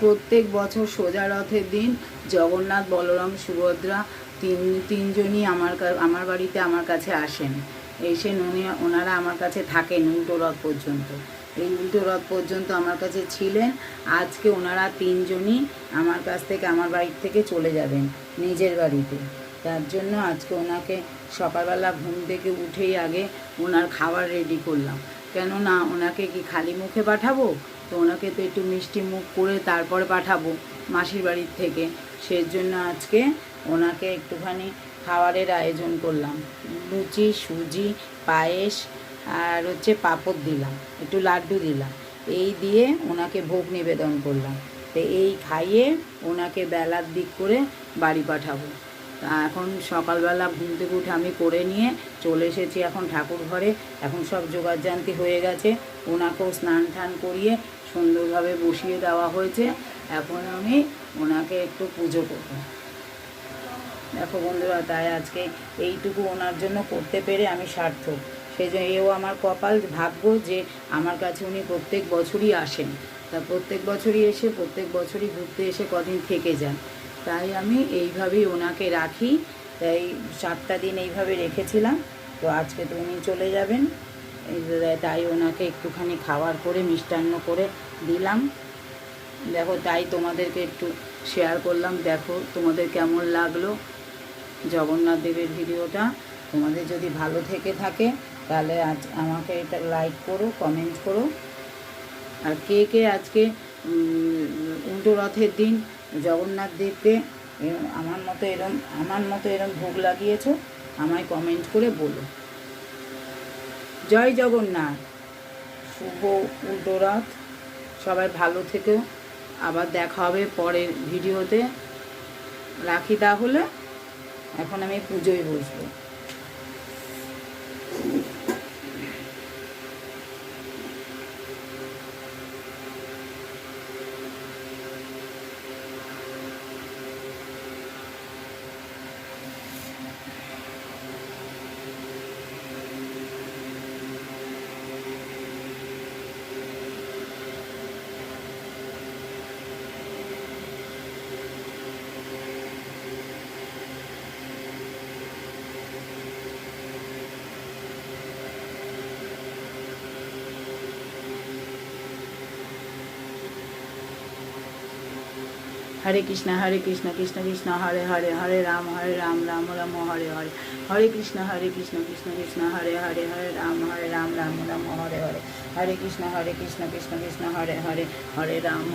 প্রত্যেক বছর সোজা রথের দিন জগন্নাথ, বলরাম, সুভদ্রা তিনজনই আমার বাড়িতে আমার কাছে আসেন। এসে ওনারা আমার কাছে থাকেন উল্টো রথ পর্যন্ত। এই উল্টো রথ পর্যন্ত আমার কাছে ছিলেন। আজকে ওনারা তিনজনই আমার কাছ থেকে, আমার বাড়ি থেকে চলে যাবেন নিজের বাড়িতে। তার জন্য আজকে ওনাকে সকালবেলা ঘুম থেকে উঠেই আগে ওনার খাবার রেডি করলাম। কেননা ওনাকে কি খালি মুখে পাঠাবো, তো ওনাকে তো একটু মিষ্টি মুখ করে তারপরে পাঠাবো মাসির বাড়ির থেকে। সেজন্য আজকে ওনাকে একটুখানি খাবারের আয়োজন করলাম। লুচি, সুজি, পায়েস আর পাঁপড় দিলাম, একটু লাড্ডু দিলাম। এই দিয়ে ওনাকে ভোগ নিবেদন করলাম। তো এই খাইয়ে ওনাকে বেলার দিক করে বাড়ি পাঠাবো। তা এখন সকালবেলা ঘুম থেকে উঠে আমি করে নিয়ে চলে এসেছি এখন ঠাকুর ঘরে। এখন সব জোগাড়জান্তি হয়ে গেছে। ওনাকেও স্নান টান করিয়ে সুন্দরভাবে বসিয়ে দেওয়া হয়েছে। এখন আমি ওনাকে একটু পুজো করব। দেখো বন্ধুরা, তাই আজকে এইটুকু ওনার জন্য করতে পেরে আমি সার্থক। সেই জন্য এও আমার কপাল, ভাগ্য যে আমার কাছে উনি প্রত্যেক বছরই আসেন। তা প্রত্যেক বছরই এসে প্রত্যেক বছরই ঘুরতে এসে কদিন থেকে যান। তাই আমি এইভাবেই ওনাকে রাখি। তাই 7টা দিন এইভাবে রেখেছিলাম। তো আজকে তো উনি চলে যাবেন, তাই ওনাকে একটুখানি খাবার করে মিষ্টান্ন করে দিলাম। দেখো, তাই তোমাদেরকে একটু শেয়ার করলাম। দেখো তোমাদের কেমন লাগলো জগন্নাথ দেবের ভিডিওটা। তোমাদের যদি ভালো থেকে থাকে তাহলে আজ আমাকে এটা লাইক করো, কমেন্ট করো। আর কে কে আজকে উল্টো রথের দিন জগন্নাথ দেবকে আমার মতো এরম ভোগ লাগিয়েছো, আমায় কমেন্ট করে বলো। জয় জগন্নাথ, শুভ উল্টো রথ। সবাই ভালো থেকো। আবার দেখা হবে পরের ভিডিওতে। রাখি তাহলে, এখন আমি পুজোয় বসবো। हरे कृष्ण कृष्ण कृष्ण हरे हरे, हरे राम राम राम हरे हरे, हरे कृष्ण कृष्ण कृष्ण हरे हरे, हरे राम राम राम हरे हरे, हरे कृष्ण कृष्ण कृष्ण हरे हरे, हरे राम